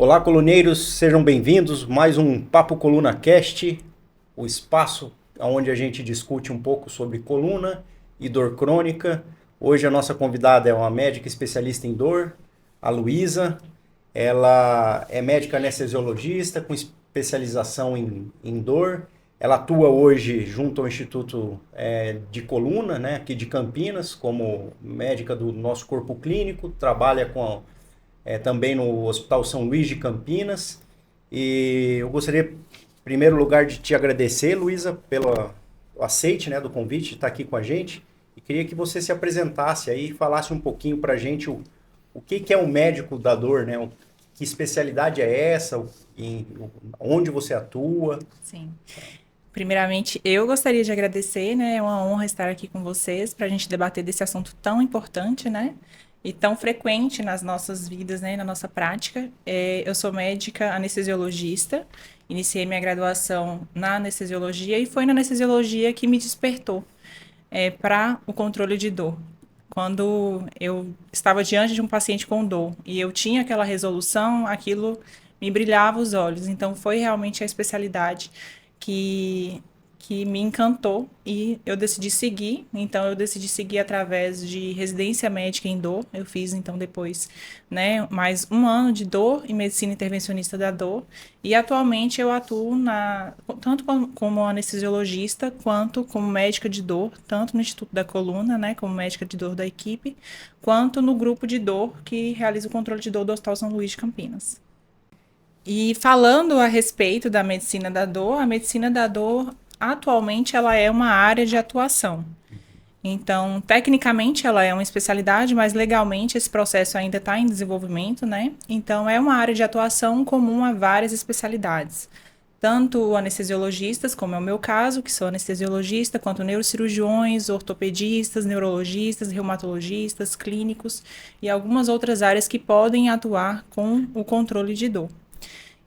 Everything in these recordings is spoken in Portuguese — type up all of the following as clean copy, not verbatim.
Olá, coluneiros, sejam bem-vindos. Mais um Papo Coluna Cast, o espaço onde a gente discute um pouco sobre coluna e dor crônica. Hoje a nossa convidada é uma médica especialista em dor, a Luísa. Ela é médica anestesiologista com especialização em dor. Ela atua hoje junto ao Instituto de Coluna, né, aqui de Campinas, como médica do nosso corpo clínico, trabalha também no Hospital São Luís de Campinas. E eu gostaria, em primeiro lugar, de te agradecer, Luísa, pelo aceite, né, do convite de estar aqui com a gente. E queria que você se apresentasse aí e falasse um pouquinho para a gente o que é um médico da dor, né? Que especialidade é essa? Onde você atua? Sim. Primeiramente, eu gostaria de agradecer, né? É uma honra estar aqui com vocês para a gente debater desse assunto tão importante, né? E tão frequente nas nossas vidas, né? Na nossa prática. Eu sou médica anestesiologista, iniciei minha graduação na anestesiologia e foi na anestesiologia que me despertou para o controle de dor. Quando eu estava diante de um paciente com dor e eu tinha aquela resolução, aquilo me brilhava os olhos. Então, foi realmente a especialidade que, que me encantou e eu decidi seguir. Então, eu decidi seguir através de residência médica em dor. Eu fiz, então, depois, né, mais um ano de dor e medicina intervencionista da dor. E, atualmente, eu atuo tanto como anestesiologista, quanto como médica de dor, tanto no Instituto da Coluna, né, como médica de dor da equipe, quanto no grupo de dor que realiza o controle de dor do Hospital São Luís de Campinas. E falando a respeito da medicina da dor, a medicina da dor atualmente ela é uma área de atuação. Então, tecnicamente ela é uma especialidade, mas legalmente esse processo ainda está em desenvolvimento, né? Então, é uma área de atuação comum a várias especialidades. Tanto anestesiologistas, como é o meu caso, que sou anestesiologista, quanto neurocirurgiões, ortopedistas, neurologistas, reumatologistas, clínicos e algumas outras áreas que podem atuar com o controle de dor.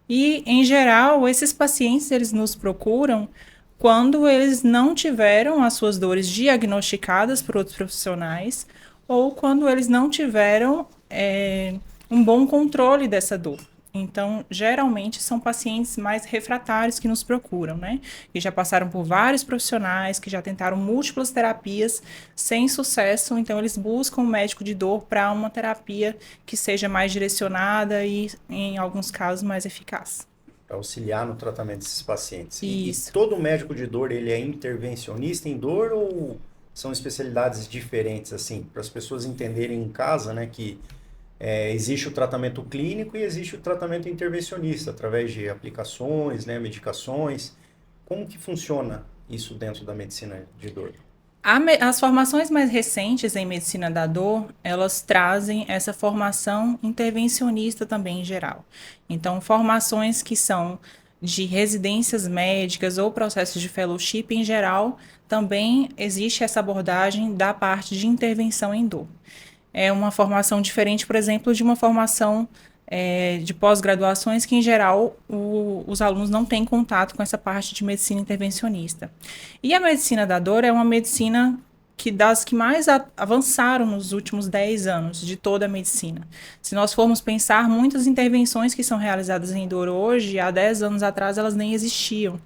E, em geral, esses pacientes eles nos procuram quando eles não tiveram as suas dores diagnosticadas por outros profissionais ou quando eles não tiveram um bom controle dessa dor. Então, geralmente, são pacientes mais refratários que nos procuram, né? Que já passaram por vários profissionais, que já tentaram múltiplas terapias sem sucesso. Então, eles buscam um médico de dor para uma terapia que seja mais direcionada e, em alguns casos, mais eficaz. Para auxiliar no tratamento desses pacientes. E Isso. todo médico de dor, ele é intervencionista em dor ou são especialidades diferentes, assim, para as pessoas entenderem em casa, né, que existe o tratamento clínico e existe o tratamento intervencionista, através de aplicações, né, medicações. Como que funciona isso dentro da medicina de dor? As formações mais recentes em medicina da dor, elas trazem essa formação intervencionista também em geral. Então, formações que são de residências médicas ou processos de fellowship em geral, também existe essa abordagem da parte de intervenção em dor. É uma formação diferente, por exemplo, de uma formação de pós-graduações que, em geral, os alunos não têm contato com essa parte de medicina intervencionista. E a medicina da dor é uma medicina das que mais avançaram nos últimos 10 anos de toda a medicina. Se nós formos pensar, muitas intervenções que são realizadas em dor hoje, há 10 anos atrás, elas nem existiam.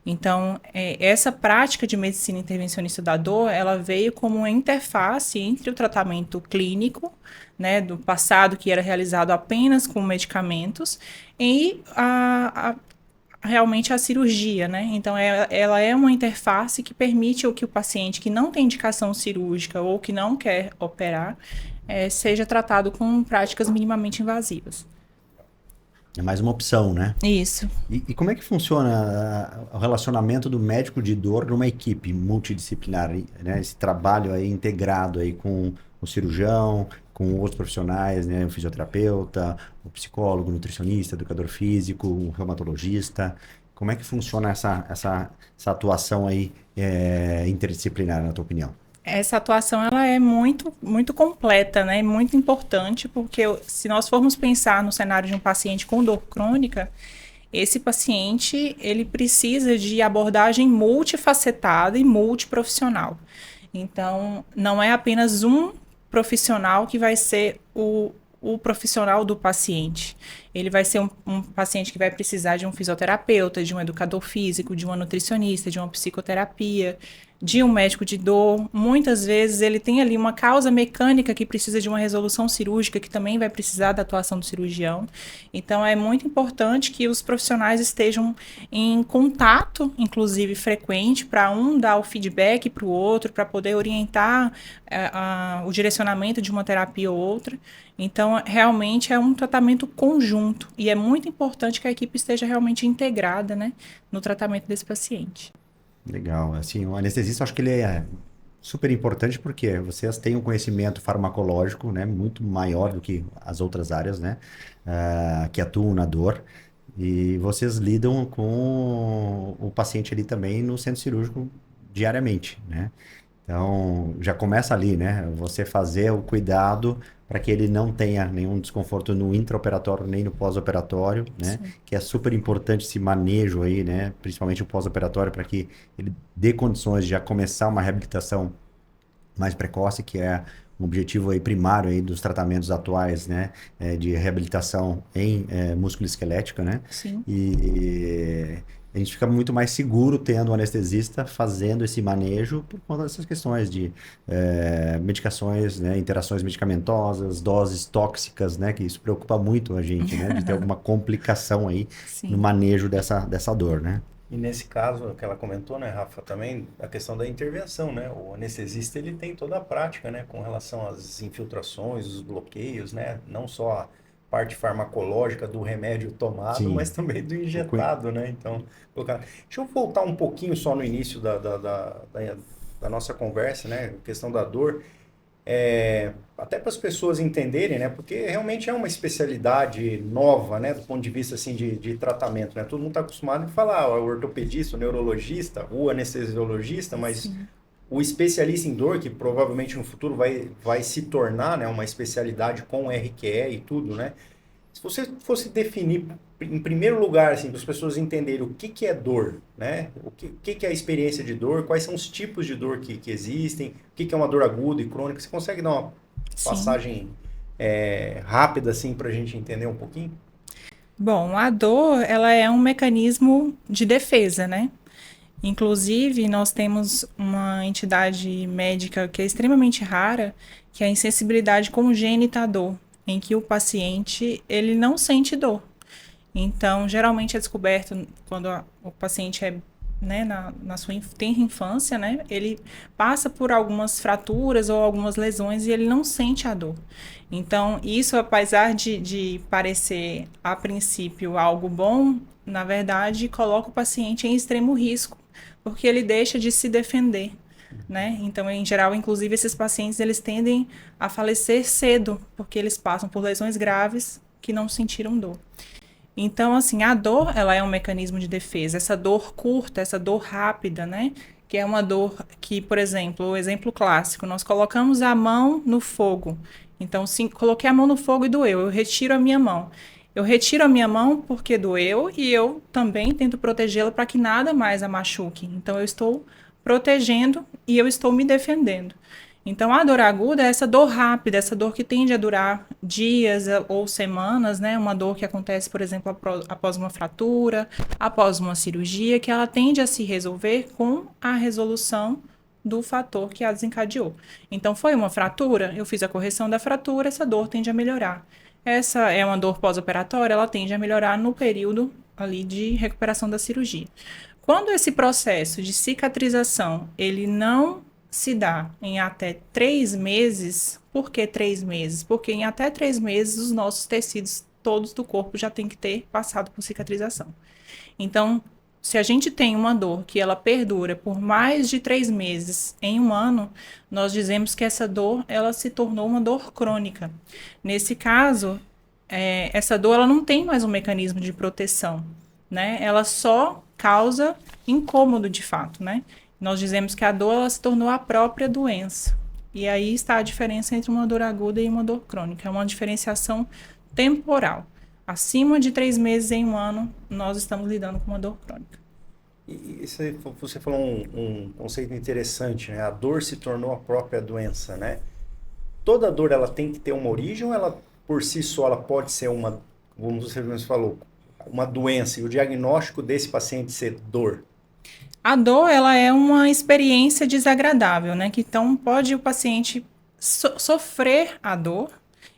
Então, essa prática de medicina intervencionista da dor, ela veio como uma interface entre o tratamento clínico, né, do passado, que era realizado apenas com medicamentos, e realmente a cirurgia, né? Então, ela é uma interface que permite que o paciente que não tem indicação cirúrgica ou que não quer operar, seja tratado com práticas minimamente invasivas. É mais uma opção, né? Isso. E como é que funciona o relacionamento do médico de dor numa equipe multidisciplinar, né? Esse trabalho aí integrado aí com o cirurgião, com outros profissionais, né? O fisioterapeuta, o psicólogo, o nutricionista, o educador físico, o reumatologista. Como é que funciona essa atuação aí interdisciplinar, na tua opinião? Essa atuação ela é muito, muito completa, né? Muito importante, porque se nós formos pensar no cenário de um paciente com dor crônica, esse paciente ele precisa de abordagem multifacetada e multiprofissional. Então, não é apenas um profissional que vai ser o profissional do paciente. ele vai ser um paciente que vai precisar de um fisioterapeuta, de um educador físico, de uma nutricionista, de uma psicoterapia, de um médico de dor. Muitas vezes ele tem ali uma causa mecânica que precisa de uma resolução cirúrgica, que também vai precisar da atuação do cirurgião. Então, é muito importante que os profissionais estejam em contato, inclusive frequente, para um dar o feedback para o outro, para poder orientar o direcionamento de uma terapia ou outra. Então, realmente é um tratamento conjunto e é muito importante que a equipe esteja realmente integrada, né, no tratamento desse paciente. Legal. Assim, o anestesista, eu acho que ele é super importante porque vocês têm um conhecimento farmacológico, né, muito maior do que as outras áreas, né, que atuam na dor. E vocês lidam com o paciente ali também no centro cirúrgico diariamente, né? Então, já começa ali, né? Você fazer o cuidado para que ele não tenha nenhum desconforto no intraoperatório nem no pós-operatório, né? Sim. Que é super importante esse manejo aí, né? Principalmente o pós-operatório, para que ele dê condições de já começar uma reabilitação mais precoce, que é um objetivo aí primário aí dos tratamentos atuais, né? De reabilitação em músculo esquelético, né? Sim. E a gente fica muito mais seguro tendo o anestesista fazendo esse manejo por conta dessas questões de medicações, né, interações medicamentosas, doses tóxicas, né, que isso preocupa muito a gente, né, de ter alguma complicação aí Sim. no manejo dessa dor, né? E nesse caso que ela comentou, né, Rafa, também a questão da intervenção, né? O anestesista ele tem toda a prática, né, com relação às infiltrações, os bloqueios, né? Não só a parte farmacológica do remédio tomado, Sim. mas também do injetado, né? Então, deixa eu voltar um pouquinho só no início da nossa conversa, né? A questão da dor. Até para as pessoas entenderem, né? Porque realmente é uma especialidade nova, né? Do ponto de vista assim de tratamento, né? Todo mundo está acostumado a falar o ortopedista, o neurologista, o anestesiologista, mas Sim. o especialista em dor, que provavelmente no futuro vai se tornar, né, uma especialidade com RQE e tudo, né? Se você fosse definir, em primeiro lugar, assim, para as pessoas entenderem o que é dor, né? O que é a experiência de dor, quais são os tipos de dor que existem, o que é uma dor aguda e crônica, você consegue dar uma Sim. passagem rápida, assim, para a gente entender um pouquinho? Bom, a dor, ela é um mecanismo de defesa, né? Inclusive, nós temos uma entidade médica que é extremamente rara, que é a insensibilidade congênita à dor, em que o paciente ele não sente dor. Então, geralmente é descoberto quando o paciente é, né, na sua tenra infância, né? Ele passa por algumas fraturas ou algumas lesões e ele não sente a dor. Então, isso, apesar de parecer, a princípio, algo bom, na verdade, coloca o paciente em extremo risco, porque ele deixa de se defender, né? Então, em geral, inclusive, esses pacientes, eles tendem a falecer cedo, porque eles passam por lesões graves que não sentiram dor. Então, assim, a dor, ela é um mecanismo de defesa. Essa dor curta, essa dor rápida, né? Que é uma dor que, por exemplo, o exemplo clássico, nós colocamos a mão no fogo. Então, sim, coloquei a mão no fogo e doeu, eu retiro a minha mão. Eu retiro a minha mão porque doeu e eu também tento protegê-la para que nada mais a machuque. Então, eu estou protegendo e eu estou me defendendo. Então, a dor aguda é essa dor rápida, essa dor que tende a durar dias ou semanas, né? Uma dor que acontece, por exemplo, após uma fratura, após uma cirurgia, que ela tende a se resolver com a resolução do fator que a desencadeou. Então, foi uma fratura, eu fiz a correção da fratura, essa dor tende a melhorar. Essa é uma dor pós-operatória, ela tende a melhorar no período ali de recuperação da cirurgia. Quando esse processo de cicatrização, ele não se dá em até 3 meses, por que 3 meses? Porque em até 3 meses os nossos tecidos todos do corpo já tem que ter passado por cicatrização. Então, se a gente tem uma dor que ela perdura por mais de 3 meses em um ano, nós dizemos que essa dor ela se tornou uma dor crônica. Nesse caso, essa dor ela não tem mais um mecanismo de proteção, né? Ela só causa incômodo de fato, né? Nós dizemos que a dor ela se tornou a própria doença. E aí está a diferença entre uma dor aguda e uma dor crônica. É uma diferenciação temporal. Acima de 3 meses em um ano, nós estamos lidando com uma dor crônica. E você falou um conceito interessante, né? A dor se tornou a própria doença, né? Toda dor ela tem que ter uma origem ou ela por si só ela pode ser uma como você mesmo falou, uma doença e o diagnóstico desse paciente ser dor? A dor, ela é uma experiência desagradável, né? Que então pode o paciente sofrer a dor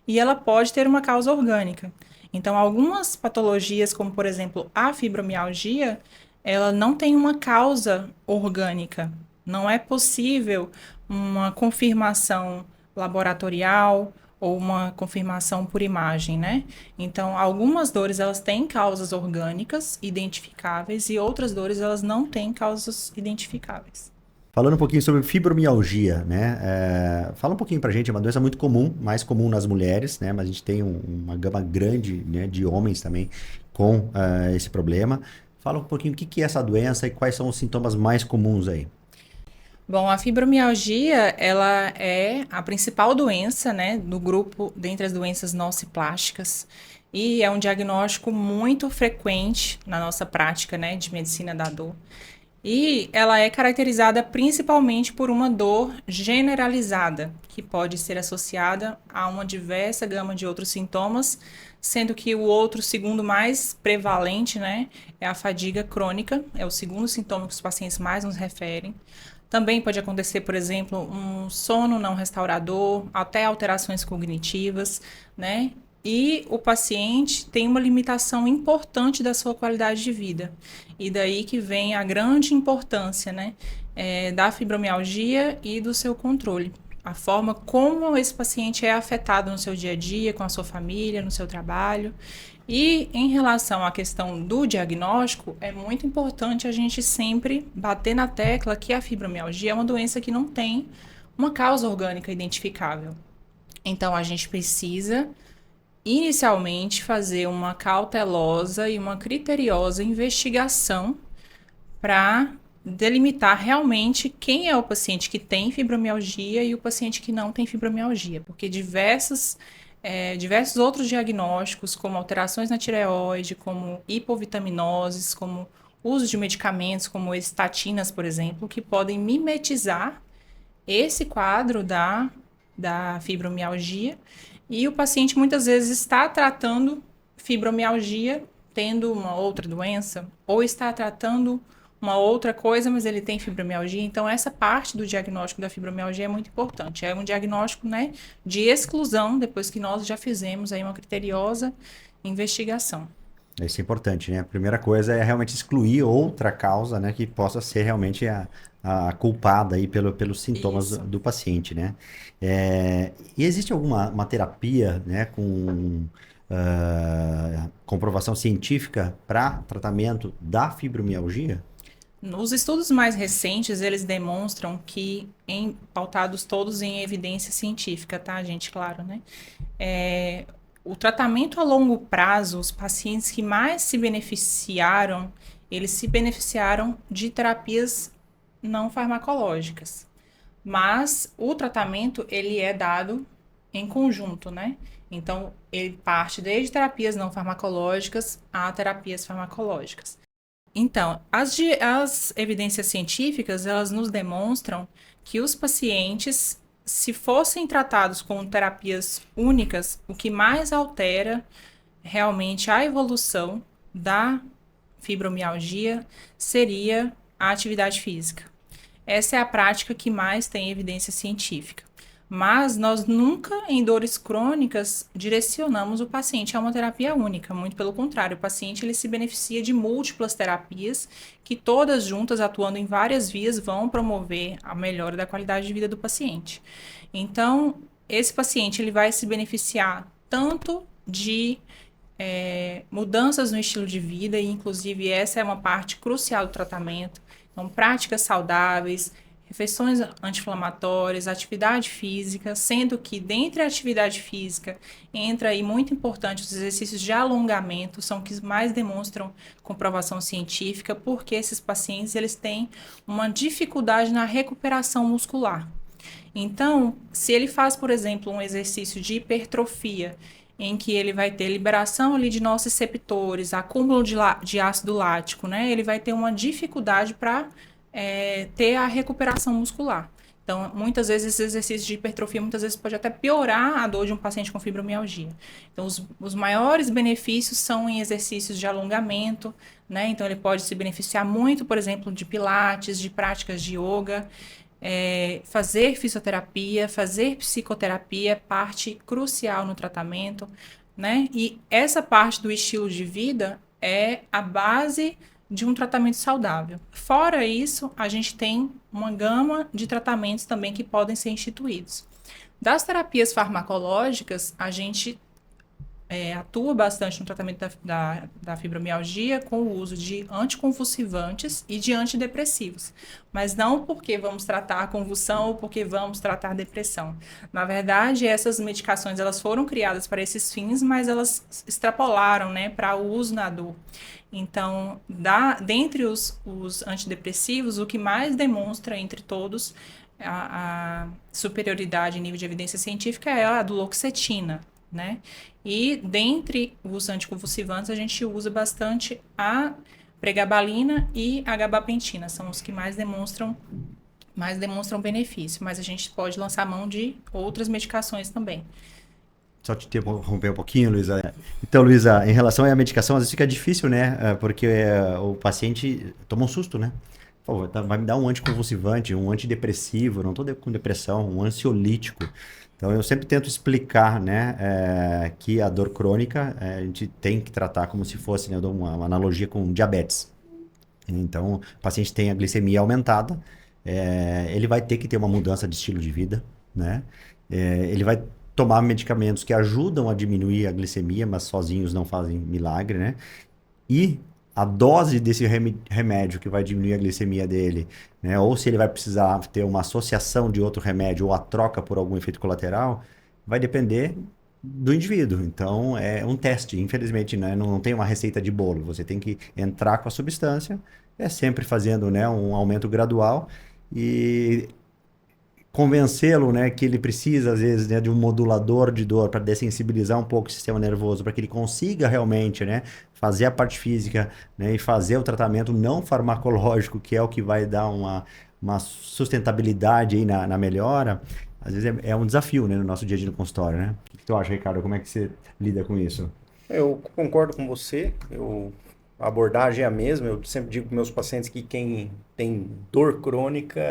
e ela pode ter uma causa orgânica. Então, algumas patologias, como por exemplo a fibromialgia, ela não tem uma causa orgânica. Não é possível uma confirmação laboratorial ou uma confirmação por imagem, né? Então, algumas dores elas têm causas orgânicas identificáveis e outras dores elas não têm causas identificáveis. Falando um pouquinho sobre fibromialgia, né? Fala um pouquinho pra gente, é uma doença muito comum, mais comum nas mulheres, né? Mas a gente tem uma gama grande, né, de homens também com esse problema. Fala um pouquinho o que é essa doença e quais são os sintomas mais comuns aí. Bom, a fibromialgia, ela é a principal doença, né, do grupo dentre as doenças nociplásticas e é um diagnóstico muito frequente na nossa prática, né, de medicina da dor. E ela é caracterizada principalmente por uma dor generalizada, que pode ser associada a uma diversa gama de outros sintomas, sendo que o outro segundo mais prevalente, né, é a fadiga crônica, é o segundo sintoma que os pacientes mais nos referem. Também pode acontecer, por exemplo, um sono não restaurador, até alterações cognitivas, né? E o paciente tem uma limitação importante da sua qualidade de vida. E daí que vem a grande importância, né, da fibromialgia e do seu controle. A forma como esse paciente é afetado no seu dia a dia, com a sua família, no seu trabalho. E em relação à questão do diagnóstico, é muito importante a gente sempre bater na tecla que a fibromialgia é uma doença que não tem uma causa orgânica identificável. Então, a gente precisa, inicialmente, fazer uma cautelosa e uma criteriosa investigação para delimitar realmente quem é o paciente que tem fibromialgia e o paciente que não tem fibromialgia, porque diversos outros diagnósticos, como alterações na tireoide, como hipovitaminoses, como uso de medicamentos como estatinas, por exemplo, que podem mimetizar esse quadro da fibromialgia. E o paciente muitas vezes está tratando fibromialgia tendo uma outra doença, ou está tratando uma outra coisa, mas ele tem fibromialgia. Então, essa parte do diagnóstico da fibromialgia é muito importante. É um diagnóstico, né, de exclusão, depois que nós já fizemos aí uma criteriosa investigação. Isso é importante, né? A primeira coisa é realmente excluir outra causa, né, que possa ser realmente a culpada aí pelos sintomas do paciente, né? E existe alguma terapia, né, com comprovação científica para tratamento da fibromialgia? Nos estudos mais recentes, eles demonstram que, pautados todos em evidência científica, tá, gente? Claro, né? O tratamento a longo prazo, os pacientes que mais se beneficiaram, eles se beneficiaram de terapias não farmacológicas. Mas o tratamento, ele é dado em conjunto, né? Então, ele parte desde terapias não farmacológicas a terapias farmacológicas. Então, as evidências científicas, elas nos demonstram que os pacientes, se fossem tratados com terapias únicas, o que mais altera realmente a evolução da fibromialgia seria a atividade física. Essa é a prática que mais tem evidência científica. Mas nós nunca, em dores crônicas, direcionamos o paciente a uma terapia única. Muito pelo contrário, o paciente ele se beneficia de múltiplas terapias que todas juntas, atuando em várias vias, vão promover a melhora da qualidade de vida do paciente. Então, esse paciente ele vai se beneficiar tanto de mudanças no estilo de vida, e inclusive essa é uma parte crucial do tratamento. Então, práticas saudáveis, refeições anti-inflamatórias, atividade física, sendo que dentre a atividade física entra aí muito importante os exercícios de alongamento, são que mais demonstram comprovação científica, porque esses pacientes eles têm uma dificuldade na recuperação muscular. Então, se ele faz, por exemplo, um exercício de hipertrofia, em que ele vai ter liberação ali de nociceptores, acúmulo de ácido lático, né? Ele vai ter uma dificuldade para ter a recuperação muscular. Então, muitas vezes, esse exercício de hipertrofia, muitas vezes pode até piorar a dor de um paciente com fibromialgia. Então, os maiores benefícios são em exercícios de alongamento, né? Então, ele pode se beneficiar muito, por exemplo, de pilates, de práticas de yoga, fazer fisioterapia, fazer psicoterapia, parte crucial no tratamento, né? E essa parte do estilo de vida é a base de um tratamento saudável. Fora isso, a gente tem uma gama de tratamentos também que podem ser instituídos. Das terapias farmacológicas, a gente atua bastante no tratamento da fibromialgia com o uso de anticonvulsivantes e de antidepressivos. Mas não porque vamos tratar a convulsão ou porque vamos tratar a depressão. Na verdade, essas medicações elas foram criadas para esses fins, mas elas extrapolaram, né, para o uso na dor. Então, dentre os antidepressivos, o que mais demonstra entre todos a superioridade em nível de evidência científica é a duloxetina, né? E dentre os anticonvulsivantes, a gente usa bastante a pregabalina e a gabapentina, são os que mais demonstram benefício, mas a gente pode lançar mão de outras medicações também. Só te interromper um pouquinho, Luísa. Então, Luísa, em relação à medicação, às vezes fica difícil, né? Porque o paciente toma um susto, né? Pô, vai me dar um anticonvulsivante, um antidepressivo, não estou com depressão, um ansiolítico. Então, eu sempre tento explicar, né, que a dor crônica a gente tem que tratar como se fosse, né, eu dou uma analogia com diabetes. Então, o paciente tem a glicemia aumentada, ele vai ter que ter uma mudança de estilo de vida, né? Ele vai tomar medicamentos que ajudam a diminuir a glicemia, mas sozinhos não fazem milagre, né? E a dose desse remédio que vai diminuir a glicemia dele, né? Ou se ele vai precisar ter uma associação de outro remédio ou a troca por algum efeito colateral, vai depender do indivíduo. Então, é um teste, infelizmente, né? Não tem uma receita de bolo. Você tem que entrar com a substância, sempre fazendo, né, um aumento gradual e convencê-lo, né, que ele precisa, às vezes, né, de um modulador de dor para dessensibilizar um pouco o sistema nervoso, para que ele consiga realmente, né, fazer a parte física, né, e fazer o tratamento não farmacológico, que é o que vai dar uma sustentabilidade aí na melhora. Às vezes é um desafio, né, no nosso dia a dia no consultório, né? O que tu acha, Ricardo? Como é que você lida com isso? Eu concordo com você. A abordagem é a mesma. Eu sempre digo para meus pacientes que quem tem dor crônica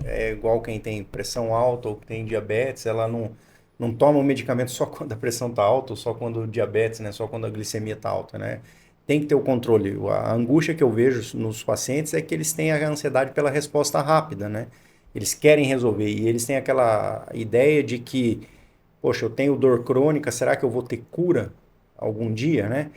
é igual quem tem pressão alta ou tem diabetes. Ela não toma o medicamento só quando a pressão está alta ou só quando o diabetes, né? Só quando a glicemia está alta, né? Tem que ter o controle. A angústia que eu vejo nos pacientes é que eles têm a ansiedade pela resposta rápida, né? Eles querem resolver e eles têm aquela ideia de que, poxa, eu tenho dor crônica, será que eu vou ter cura algum dia, né?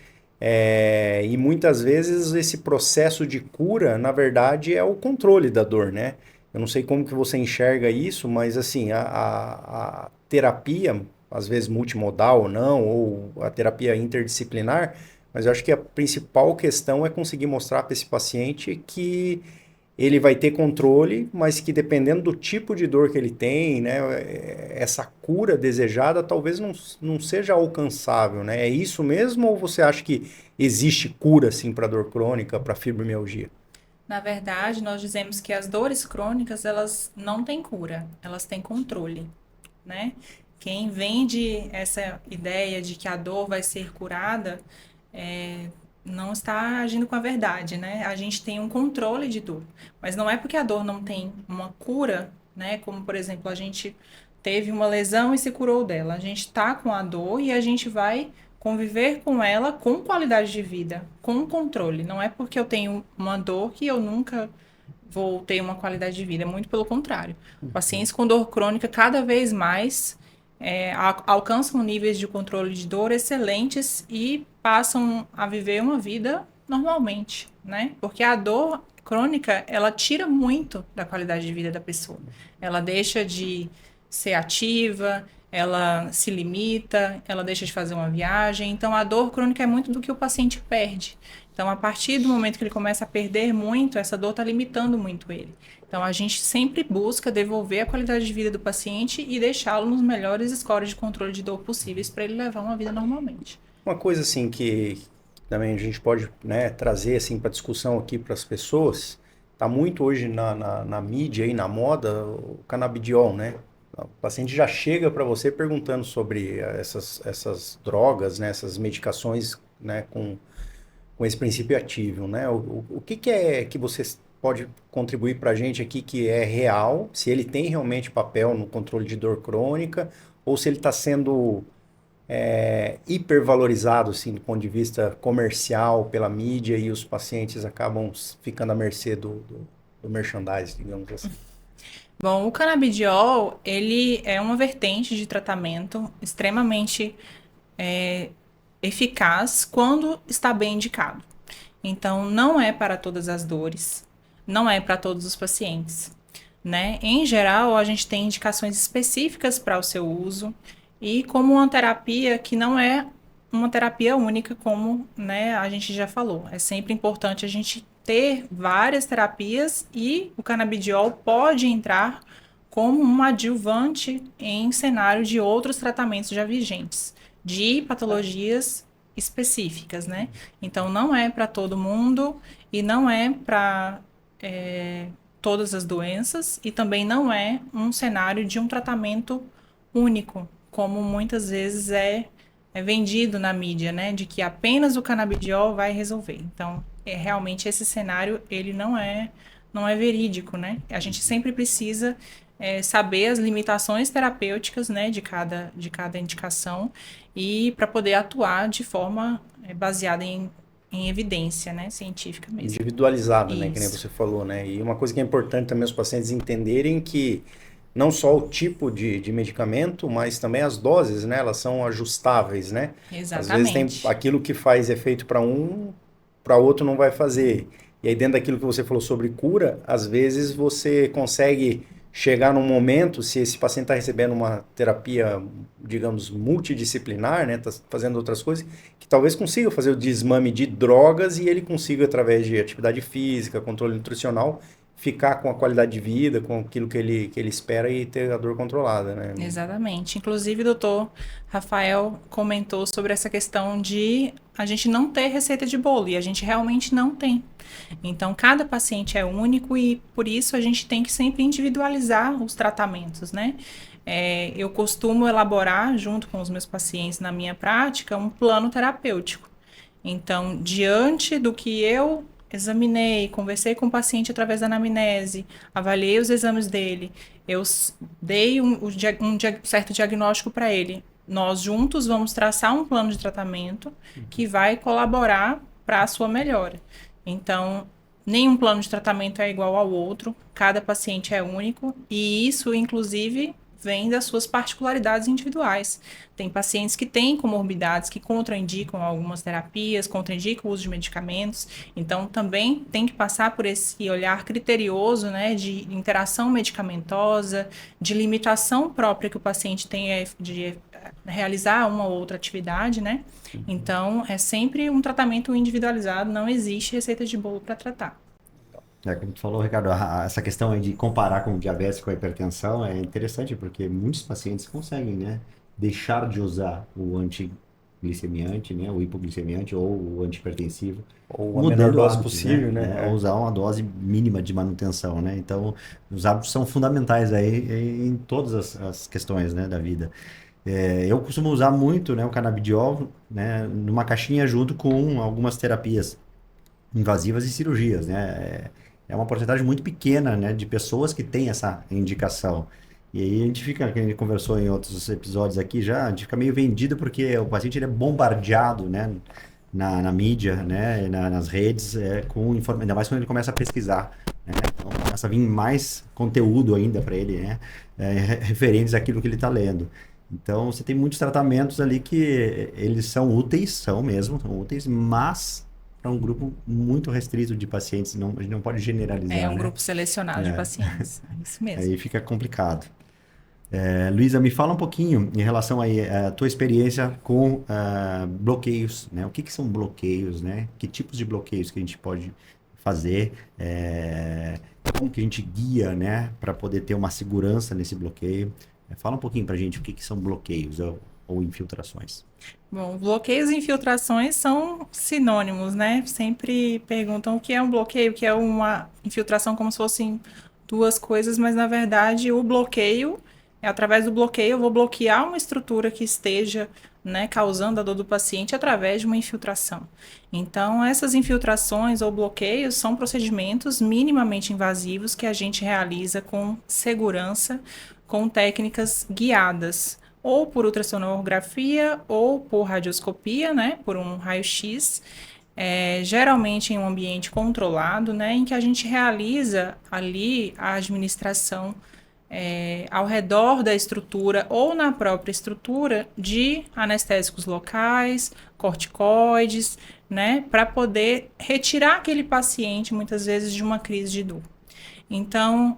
E muitas vezes esse processo de cura, na verdade, é o controle da dor, né? Eu não sei como que você enxerga isso, mas assim, a terapia, às vezes multimodal ou não, ou a terapia interdisciplinar, mas eu acho que a principal questão é conseguir mostrar para esse paciente que ele vai ter controle, mas que dependendo do tipo de dor que ele tem, né, essa cura desejada talvez não seja alcançável, né? É isso mesmo ou você acha que existe cura, assim, para dor crônica, para fibromialgia? Na verdade, nós dizemos que as dores crônicas, elas não têm cura, elas têm controle, né? Quem vende essa ideia de que a dor vai ser curada, não está agindo com a verdade, né? A gente tem um controle de dor, mas não é porque a dor não tem uma cura, né? Como, por exemplo, a gente teve uma lesão e se curou dela. A gente está com a dor e a gente vai conviver com ela com qualidade de vida, com controle. Não é porque eu tenho uma dor que eu nunca vou ter uma qualidade de vida, muito pelo contrário. Pacientes com dor crônica cada vez mais alcançam níveis de controle de dor excelentes e passam a viver uma vida normalmente, né? Porque a dor crônica, ela tira muito da qualidade de vida da pessoa. Ela deixa de ser ativa, ela se limita, ela deixa de fazer uma viagem. Então, a dor crônica é muito do que o paciente perde. Então, a partir do momento que ele começa a perder muito, essa dor está limitando muito ele. Então, a gente sempre busca devolver a qualidade de vida do paciente e deixá-lo nos melhores scores de controle de dor possíveis para ele levar uma vida normalmente. Uma coisa assim que também a gente pode, né, trazer assim para discussão aqui para as pessoas, tá muito hoje na mídia e na moda o canabidiol, né? O paciente já chega para você perguntando sobre essas drogas, né? Essas medicações, né? Com esse princípio ativo, né? O que é que você pode contribuir para a gente aqui que é real, se ele tem realmente papel no controle de dor crônica, ou se ele está sendo hipervalorizado, assim, do ponto de vista comercial pela mídia e os pacientes acabam ficando à mercê do merchandising, digamos assim. Bom, o canabidiol, ele é uma vertente de tratamento extremamente eficaz quando está bem indicado. Então, não é para todas as dores, não é para todos os pacientes, né? Em geral, a gente tem indicações específicas para o seu uso e como uma terapia que não é uma terapia única, como, né, a gente já falou. É sempre importante a gente ter várias terapias e o canabidiol pode entrar como um adjuvante em cenário de outros tratamentos já vigentes, de patologias específicas, né? Então, não é para todo mundo e não é para todas as doenças e também não é um cenário de um tratamento único, como muitas vezes é vendido na mídia, né? De que apenas o canabidiol vai resolver. Então, realmente esse cenário, ele não é verídico, né? A gente sempre precisa saber as limitações terapêuticas, né, de cada indicação e para poder atuar de forma baseada em evidência, né, científica mesmo. Individualizada, né, Isso. que nem você falou, né? E uma coisa que é importante também os pacientes entenderem que não só o tipo de medicamento, mas também as doses, né? Elas são ajustáveis, né? Às vezes tem Exatamente. aquilo que faz efeito para um, para outro não vai fazer. E aí dentro daquilo que você falou sobre cura, às vezes você consegue chegar num momento, se esse paciente está recebendo uma terapia, digamos, multidisciplinar, né? Tá fazendo outras coisas, que talvez consiga fazer o desmame de drogas e ele consiga, através de atividade física, controle nutricional, ficar com a qualidade de vida, com aquilo que ele espera e ter a dor controlada, né? Exatamente. Inclusive, o doutor Rafael comentou sobre essa questão de a gente não ter receita de bolo, e a gente realmente não tem. Então, cada paciente é único e, por isso, a gente tem que sempre individualizar os tratamentos, né? Eu costumo elaborar, junto com os meus pacientes na minha prática, um plano terapêutico. Então, diante do que eu examinei, conversei com o paciente através da anamnese, avaliei os exames dele, eu dei um certo diagnóstico para ele. Nós juntos vamos traçar um plano de tratamento que vai colaborar para a sua melhora. Então, nenhum plano de tratamento é igual ao outro, cada paciente é único e isso, inclusive, vem das suas particularidades individuais. Tem pacientes que têm comorbidades que contraindicam algumas terapias, contraindicam o uso de medicamentos, então também tem que passar por esse olhar criterioso, né, de interação medicamentosa, de limitação própria que o paciente tem de realizar uma ou outra atividade, né? Então, é sempre um tratamento individualizado, não existe receita de bolo para tratar. Como tu falou, Ricardo, essa questão aí de comparar com o diabetes, com a hipertensão é interessante porque muitos pacientes conseguem, né, deixar de usar o antiglicemiante, né, o hipoglicemiante ou o antihipertensivo, Ou a menor dose hábitos, possível, né? Ou usar uma dose mínima de manutenção, né? Então, os hábitos são fundamentais aí em todas as questões, né, da vida. Eu costumo usar muito, né, o canabidiol, né, numa caixinha junto com algumas terapias invasivas e cirurgias, né? É uma porcentagem muito pequena, né, de pessoas que têm essa indicação. E aí a gente fica, que a gente conversou em outros episódios aqui já, a gente fica meio vendido porque o paciente ele é bombardeado, né, na mídia, né, nas redes, com informação, ainda mais quando ele começa a pesquisar, né? Então começa a vir mais conteúdo ainda para ele, né, referentes àquilo que ele está lendo. Então você tem muitos tratamentos ali que eles são úteis, são úteis, mas para um grupo muito restrito de pacientes, a gente não pode generalizar, É um né? grupo selecionado de pacientes, é isso mesmo. Aí fica complicado. Luísa, me fala um pouquinho em relação aí à tua experiência com bloqueios, né? O que são bloqueios, né? Que tipos de bloqueios que a gente pode fazer? Como que a gente guia, né? Para poder ter uma segurança nesse bloqueio? Fala um pouquinho para a gente o que são bloqueios, ou ou infiltrações? Bom, bloqueios e infiltrações são sinônimos, né? Sempre perguntam o que é um bloqueio, o que é uma infiltração, como se fossem duas coisas, mas na verdade o bloqueio, através do bloqueio eu vou bloquear uma estrutura que esteja, né, causando a dor do paciente através de uma infiltração. Então, essas infiltrações ou bloqueios são procedimentos minimamente invasivos que a gente realiza com segurança, com técnicas guiadas, ou por ultrassonografia ou por radioscopia, né, por um raio-x, geralmente em um ambiente controlado, né, em que a gente realiza ali a administração ao redor da estrutura ou na própria estrutura de anestésicos locais, corticoides, né, para poder retirar aquele paciente, muitas vezes, de uma crise de dor. Então,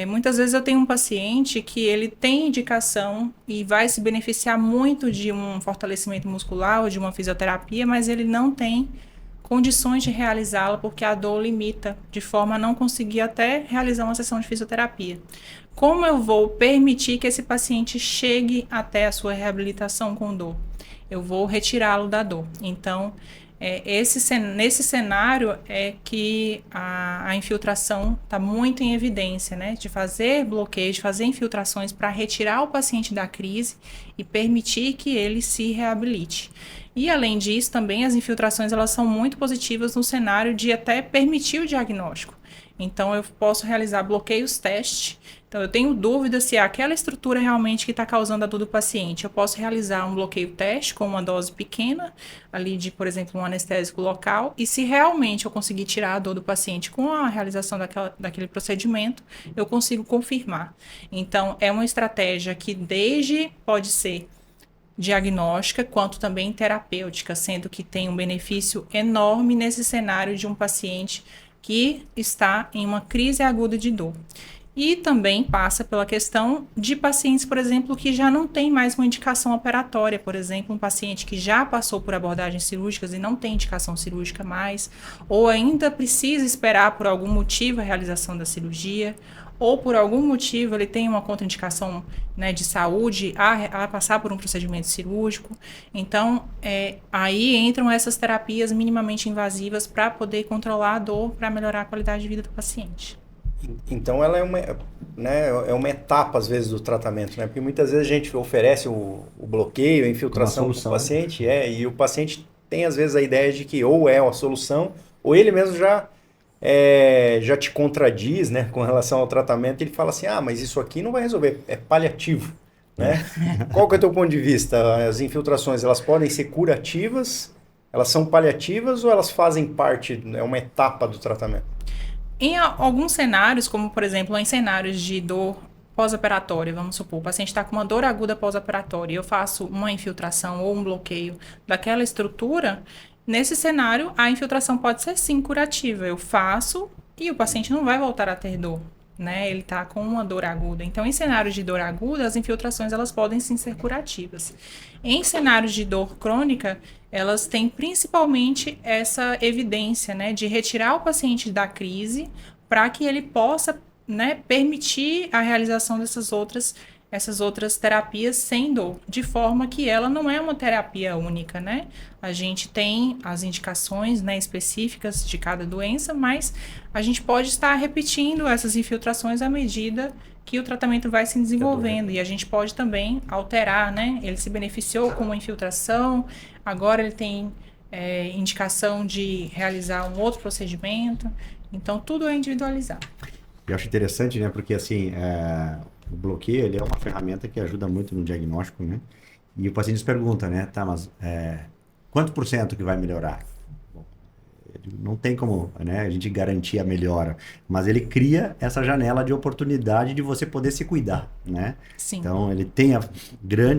muitas vezes eu tenho um paciente que ele tem indicação e vai se beneficiar muito de um fortalecimento muscular ou de uma fisioterapia, mas ele não tem condições de realizá-la porque a dor limita, de forma a não conseguir até realizar uma sessão de fisioterapia. Como eu vou permitir que esse paciente chegue até a sua reabilitação com dor? Eu vou retirá-lo da dor. Então, nesse cenário é que a infiltração está muito em evidência, né? De fazer bloqueios, de fazer infiltrações para retirar o paciente da crise e permitir que ele se reabilite. E além disso, também as infiltrações elas são muito positivas no cenário de até permitir o diagnóstico. Então, eu posso realizar bloqueios teste. Então, eu tenho dúvida se é aquela estrutura realmente que está causando a dor do paciente. Eu posso realizar um bloqueio teste com uma dose pequena, ali de, por exemplo, um anestésico local. E se realmente eu conseguir tirar a dor do paciente com a realização daquele procedimento, eu consigo confirmar. Então, é uma estratégia que pode ser diagnóstica, quanto também terapêutica, sendo que tem um benefício enorme nesse cenário de um paciente que está em uma crise aguda de dor. E também passa pela questão de pacientes, por exemplo, que já não tem mais uma indicação operatória. Por exemplo, um paciente que já passou por abordagens cirúrgicas e não tem indicação cirúrgica mais, ou ainda precisa esperar por algum motivo a realização da cirurgia, ou por algum motivo ele tem uma contraindicação, né, de saúde a passar por um procedimento cirúrgico. Então, aí entram essas terapias minimamente invasivas para poder controlar a dor, para melhorar a qualidade de vida do paciente. Então ela é uma etapa, às vezes, do tratamento, né? Porque muitas vezes a gente oferece o bloqueio, a infiltração para o paciente, e o paciente tem, às vezes, a ideia de que ou é a solução, ou ele mesmo já te contradiz, né, com relação ao tratamento. Ele fala assim, mas isso aqui não vai resolver, é paliativo, né? Qual que é o teu ponto de vista? As infiltrações, elas podem ser curativas, elas são paliativas ou elas fazem parte, é uma etapa do tratamento? Em alguns cenários, como por exemplo em cenários de dor pós-operatória, vamos supor, o paciente está com uma dor aguda pós-operatória e eu faço uma infiltração ou um bloqueio daquela estrutura, nesse cenário a infiltração pode ser sim curativa. Eu faço e o paciente não vai voltar a ter dor, né? Ele está com uma dor aguda. Então, em cenários de dor aguda, as infiltrações elas podem sim ser curativas. Em cenários de dor crônica, elas têm principalmente essa evidência, né, de retirar o paciente da crise para que ele possa, né, permitir a realização dessas outras terapias sem dor, de forma que ela não é uma terapia única, né? A gente tem as indicações, né, específicas de cada doença, mas a gente pode estar repetindo essas infiltrações à medida que o tratamento vai se desenvolvendo. E a gente pode também alterar, né? Ele se beneficiou com uma infiltração, agora ele tem indicação de realizar um outro procedimento. Então, tudo é individualizado. Eu acho interessante, né? Porque, assim, o bloqueio, ele é uma ferramenta que ajuda muito no diagnóstico, né? E o paciente se pergunta, né? Tá, mas quanto por cento que vai melhorar? Não tem como, né, a gente garantir a melhora, mas ele cria essa janela de oportunidade de você poder se cuidar, né? Sim. Então, ele tem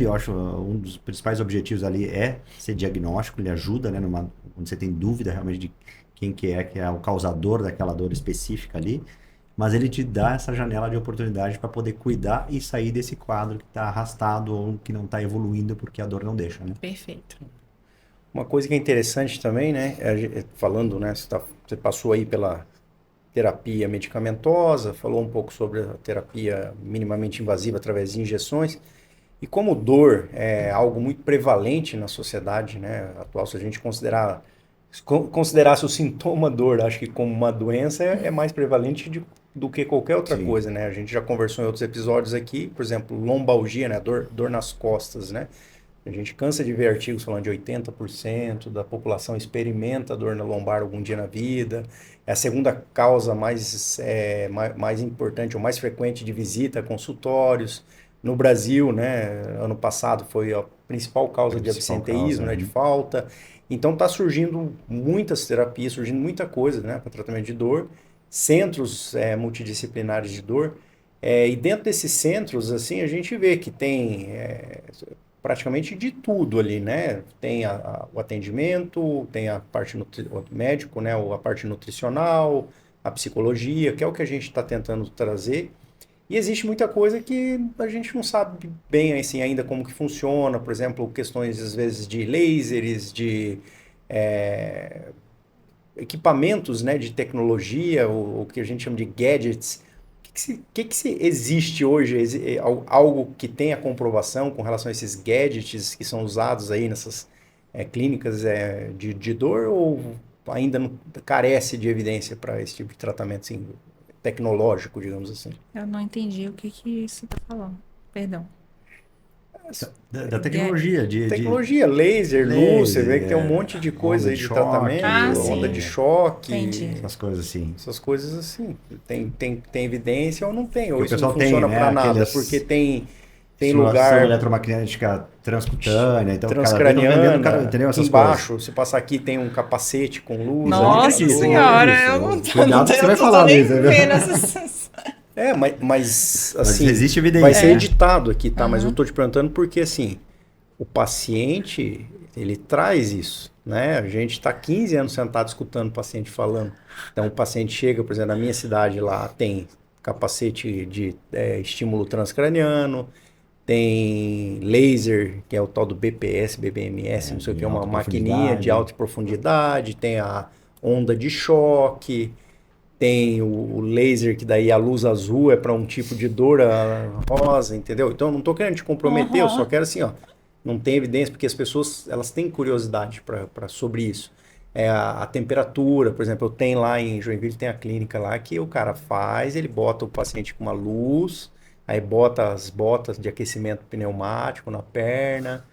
eu acho, um dos principais objetivos ali é ser diagnóstico, ele ajuda, né, quando você tem dúvida realmente de quem que é o causador daquela dor específica ali, mas ele te dá essa janela de oportunidade para poder cuidar e sair desse quadro que está arrastado ou que não está evoluindo porque a dor não deixa, né? Perfeito. Uma coisa que é interessante também, né, falando, né, você passou aí pela terapia medicamentosa, falou um pouco sobre a terapia minimamente invasiva através de injeções, E como dor é algo muito prevalente na sociedade, né, atual, se a gente considerasse o sintoma dor, acho que como uma doença é mais prevalente do que qualquer outra Sim. coisa, né? A gente já conversou em outros episódios aqui, por exemplo, lombalgia, né, dor nas costas, né? A gente cansa de ver artigos falando de 80% da população experimenta dor na lombar algum dia na vida. É a segunda causa mais importante ou mais frequente de visita a consultórios. No Brasil, né, ano passado foi a principal causa de Principal absenteísmo, causa, né, de né? falta. Então está surgindo muitas terapias, surgindo muita coisa, né, para tratamento de dor, centros multidisciplinares de dor. E dentro desses centros, assim, a gente vê que tem praticamente de tudo ali, né? Tem o atendimento, tem a parte o médico, né? A parte nutricional, a psicologia, que é o que a gente está tentando trazer. E existe muita coisa que a gente não sabe bem assim, ainda como que funciona, por exemplo, questões às vezes de lasers, de é, equipamentos, né, de tecnologia, o que a gente chama de gadgets. O que existe hoje? Algo que tenha comprovação com relação a esses gadgets que são usados aí nessas clínicas de dor ou ainda não, carece de evidência para esse tipo de tratamento assim, tecnológico, digamos assim? Eu não entendi o que que você tá falando. Perdão. Da tecnologia, de Tecnologia, laser, luz, você vê que tem um laser, monte de coisa onda aí de de choque, tratamento, Ah, onda de sim. choque, Entendi. essas coisas assim. essas coisas assim. Tem evidência ou não tem, Que ou o isso não pessoal tem, funciona né? para nada, porque Aqueles tem estimulação lugar eletromagnética transcutânea, então cada vez estão vendendo, transcraniana, entendeu? aqui Essas coisas. embaixo, se passar aqui tem um capacete com luz ali Exatamente para Nossa isso, dor. senhora, exatamente eu não isso. tô, não Cuidado tô, que você eu vai não tô falar nem disso, vendo né? essas. Mas Mas assim, existe vai evidência, ser né? editado aqui, tá? Mas eu Aham. tô te perguntando porque assim, o paciente, ele traz isso, né? A gente está 15 anos sentado escutando o paciente falando. Então, o paciente chega, por exemplo, na minha cidade lá tem capacete de estímulo transcraniano, tem laser, que é o tal do BPS, BBMS, não sei o que, De é uma alta maquininha de profundidade. alta profundidade, tem a onda de choque, tem o laser que daí a luz azul é para um tipo de dor rosa, entendeu? Então eu não estou querendo te comprometer, eu só Aham. quero assim, ó, não tem evidência porque as pessoas elas têm curiosidade sobre isso. A temperatura, por exemplo, eu tenho lá em Joinville tem a clínica lá que o cara faz, ele bota o paciente com uma luz, aí bota as botas de aquecimento pneumático na perna,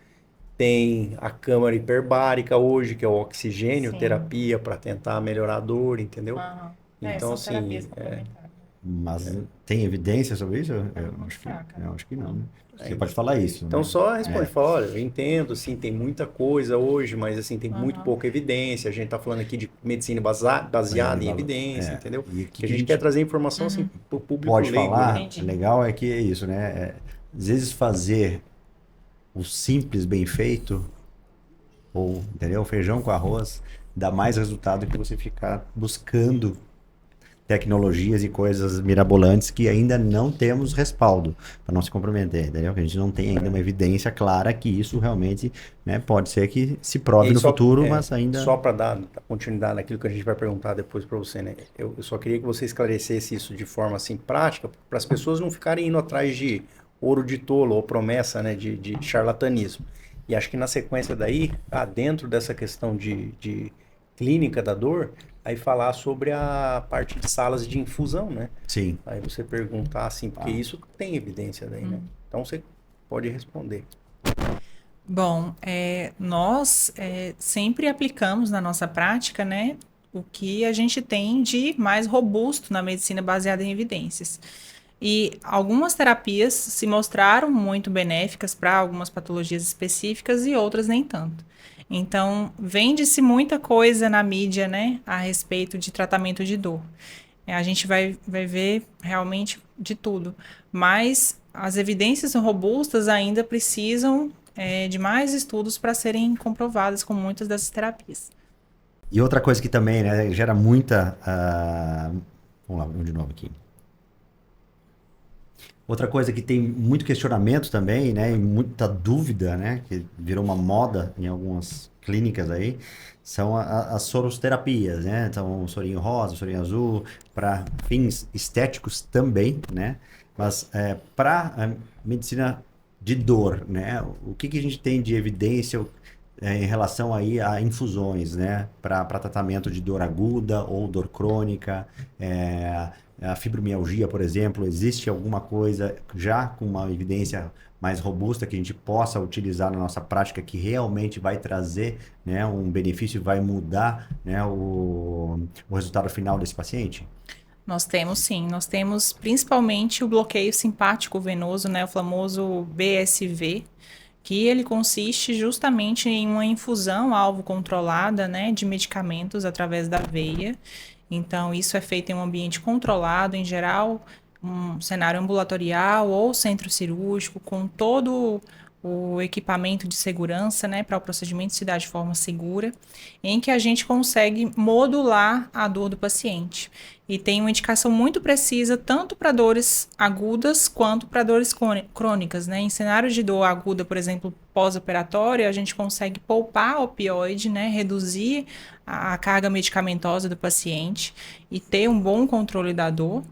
tem a câmara hiperbárica hoje, que é o oxigênio Sim. terapia para tentar melhorar a dor, entendeu? Aham. Então, São terapias assim, complementares. Mas tem evidência sobre isso? Ah, muito fraca. Eu acho que não, né? Você ainda. pode falar isso, Então né? só responde, É, fala, olha, eu entendo, assim, tem muita coisa hoje, mas assim, tem muito Aham. pouca evidência. A gente está falando aqui de medicina baseada baseado em em valor. evidência, É. entendeu? E o Que a que a gente quer gente trazer informação assim Uhum. para o público pode leigo, né? falar, Entendi. legal é que é isso, né? Às vezes fazer o simples bem feito, ou, entendeu? Feijão com arroz, dá mais resultado que você ficar buscando tecnologias e coisas mirabolantes que ainda não temos respaldo para não se comprometer, entendeu? Que a gente não tem ainda uma evidência clara que isso realmente, né, pode ser que se E prove aí no futuro, mas ainda só para dar continuidade naquilo que a gente vai perguntar depois para você, né? Eu só queria que você esclarecesse isso de forma assim prática, para as pessoas não ficarem indo atrás de ouro de tolo ou promessa, né, de charlatanismo. E acho que na sequência daí, dentro dessa questão de clínica da dor, aí falar sobre a parte de salas de infusão, né? sim. Aí você perguntar assim, porque Ah, isso tem evidência daí, né? Então você pode responder. Bom, nós sempre aplicamos na nossa prática, né, o que a gente tem de mais robusto na medicina baseada em evidências. E algumas terapias se mostraram muito benéficas para algumas patologias específicas e outras nem tanto. Então, vende-se muita coisa na mídia, né, a respeito de tratamento de dor. A gente vai ver realmente de tudo, mas as evidências robustas ainda precisam de mais estudos para serem comprovadas com muitas dessas terapias. e outra coisa que também, né, gera muita, vamos lá, vamos de novo aqui. Outra coisa que tem muito questionamento também, né, e muita dúvida, né, que virou uma moda em algumas clínicas aí, são as sorosterapias, né? Então, o sorinho rosa, o sorinho azul, para fins estéticos também, né? Mas para medicina de dor, né? O que a gente tem de evidência em relação aí a infusões, né? Para tratamento de dor aguda ou dor crônica, a fibromialgia, por exemplo, existe alguma coisa já com uma evidência mais robusta que a gente possa utilizar na nossa prática que realmente vai trazer, né, um benefício, vai mudar, né, o resultado final desse paciente? Nós temos sim, nós temos principalmente o bloqueio simpático venoso, né, o famoso BSV, que ele consiste justamente em uma infusão alvo controlada, né, de medicamentos através da veia. Então, isso é feito em um ambiente controlado, em geral, um cenário ambulatorial ou centro cirúrgico, com todo o equipamento de segurança, né, para o procedimento se dar de forma segura, em que a gente consegue modular a dor do paciente. E tem uma indicação muito precisa tanto para dores agudas quanto para dores crônicas, né? Em cenários de dor aguda, por exemplo, pós-operatória, a gente consegue poupar opioide, né? Reduzir a carga medicamentosa do paciente e ter um bom controle da dor.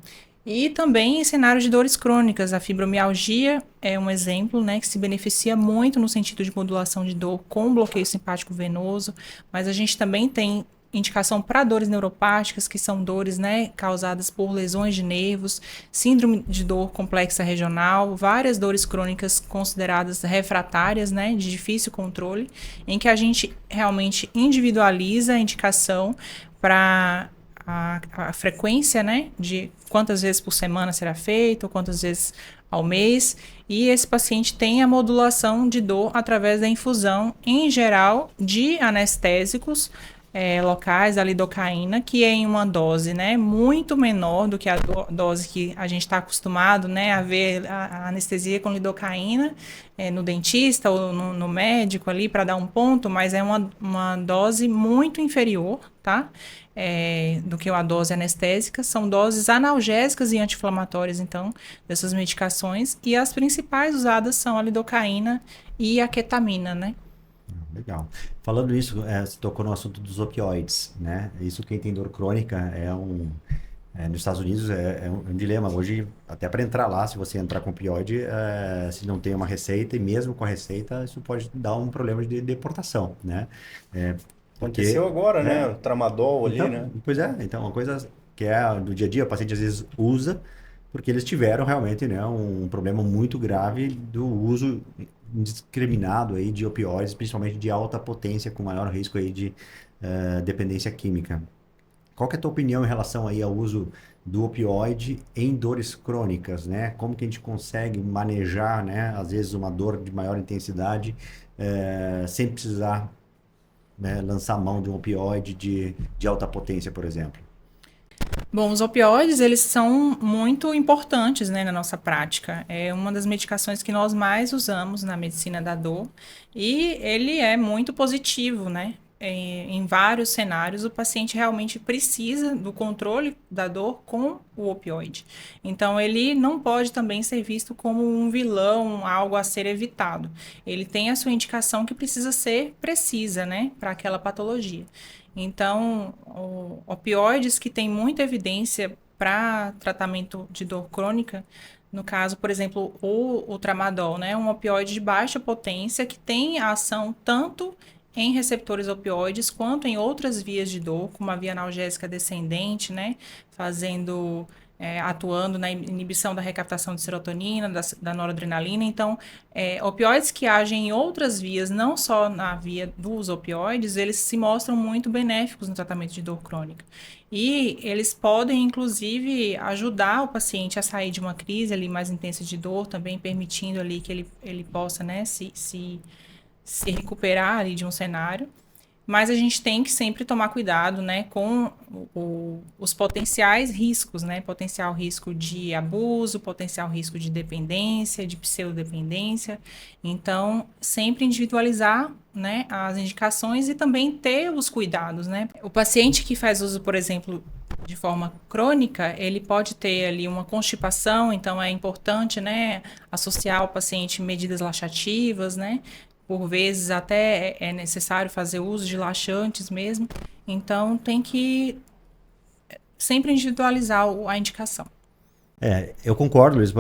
E também em cenários de dores crônicas, a fibromialgia é um exemplo, né, que se beneficia muito no sentido de modulação de dor com bloqueio simpático venoso, mas a gente também tem indicação para dores neuropáticas, que são dores, né, causadas por lesões de nervos, síndrome de dor complexa regional, várias dores crônicas consideradas refratárias, né, de difícil controle, em que a gente realmente individualiza a indicação para a frequência, né, de quantas vezes por semana será feito, ou quantas vezes ao mês, e esse paciente tem a modulação de dor através da infusão, em geral, de anestésicos locais da lidocaína, que é em uma dose, né, muito menor do que a dose que a gente está acostumado, né, a ver a anestesia com lidocaína no dentista ou no médico ali para dar um ponto, mas é uma dose muito inferior, tá? Do que a dose anestésica, são doses analgésicas e anti-inflamatórias, então, dessas medicações, e as principais usadas são a lidocaína e a ketamina, né? Legal. Falando isso, você tocou no assunto dos opioides, né? Isso quem tem dor crônica nos Estados Unidos é um dilema. Hoje, até para entrar lá, se você entrar com opioide, se não tem uma receita, e mesmo com a receita, isso pode dar um problema de deportação, né? Aconteceu agora, né? O tramadol então, ali, né? Pois é, então uma coisa que é do dia a dia, o paciente às vezes usa, porque eles tiveram realmente, né, um problema muito grave do uso indiscriminado aí de opioides, principalmente de alta potência, com maior risco aí de dependência química. Qual que é a tua opinião em relação aí ao uso do opioide em dores crônicas, né? Como que a gente consegue manejar, né, às vezes uma dor de maior intensidade, sem precisar, né, lançar mão de um opioide de alta potência, por exemplo? Bom, os opioides, eles são muito importantes, né, na nossa prática. É uma das medicações que nós mais usamos na medicina da dor e ele é muito positivo, né? Em vários cenários, o paciente realmente precisa do controle da dor com o opioide. Então, ele não pode também ser visto como um vilão, algo a ser evitado. Ele tem a sua indicação que precisa ser precisa, né, para aquela patologia. Então, opioides que têm muita evidência para tratamento de dor crônica, no caso, por exemplo, o tramadol, né, um opioide de baixa potência que tem ação tanto em receptores opioides quanto em outras vias de dor, como a via analgésica descendente, né, atuando na inibição da recaptação de serotonina, da noradrenalina. Então, opioides que agem em outras vias, não só na via dos opioides, eles se mostram muito benéficos no tratamento de dor crônica. E eles podem, inclusive, ajudar o paciente a sair de uma crise ali mais intensa de dor, também permitindo ali que ele possa, né, se recuperar ali de um cenário. Mas a gente tem que sempre tomar cuidado, né, com os potenciais riscos, né, potencial risco de abuso, potencial risco de dependência, de pseudodependência. Então, sempre individualizar, né, as indicações e também ter os cuidados, né. O paciente que faz uso, por exemplo, de forma crônica, ele pode ter ali uma constipação, então é importante, né, associar ao paciente medidas laxativas, né. Por vezes até é necessário fazer uso de laxantes mesmo. Então, tem que sempre individualizar a indicação. Eu concordo, Luiz,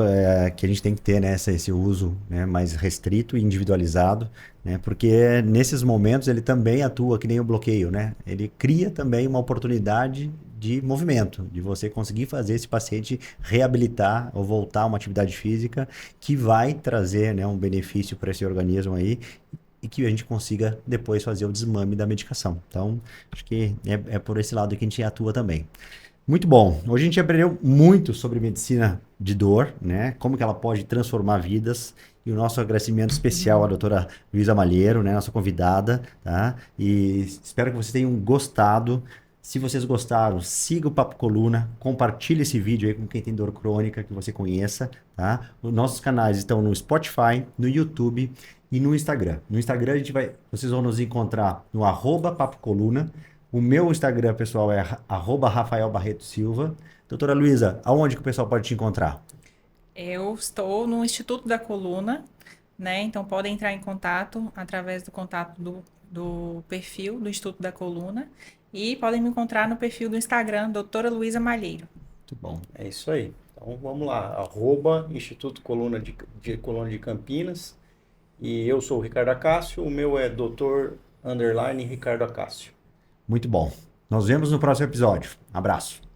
que a gente tem que ter, né, esse uso, né, mais restrito e individualizado, né, porque nesses momentos ele também atua que nem o bloqueio, né? Ele cria também uma oportunidade de movimento, de você conseguir fazer esse paciente reabilitar ou voltar a uma atividade física que vai trazer, né, um benefício para esse organismo aí e que a gente consiga depois fazer o desmame da medicação. Então, acho que é por esse lado que a gente atua também. Muito bom. Hoje a gente aprendeu muito sobre medicina de dor, né? Como que ela pode transformar vidas. E o nosso agradecimento especial à doutora Luísa Malheiro, né? Nossa convidada, tá? E espero que vocês tenham gostado. Se vocês gostaram, siga o Papo Coluna, compartilhe esse vídeo aí com quem tem dor crônica que você conheça, tá? Os nossos canais estão no Spotify, no YouTube e no Instagram. No Instagram vocês vão nos encontrar no @Papo Coluna. O meu Instagram, pessoal, é @Rafael Barreto Silva. Doutora Luísa, aonde que o pessoal pode te encontrar? Eu estou no Instituto da Coluna, né? Então podem entrar em contato através do contato do perfil do Instituto da Coluna e podem me encontrar no perfil do Instagram, doutora Luísa Malheiro. Muito bom. É isso aí. Então vamos lá, Instituto Coluna de Campinas. E eu sou o Ricardo Acácio, o meu é Dr. _ Ricardo Acácio. Muito bom. Nos vemos no próximo episódio. Abraço.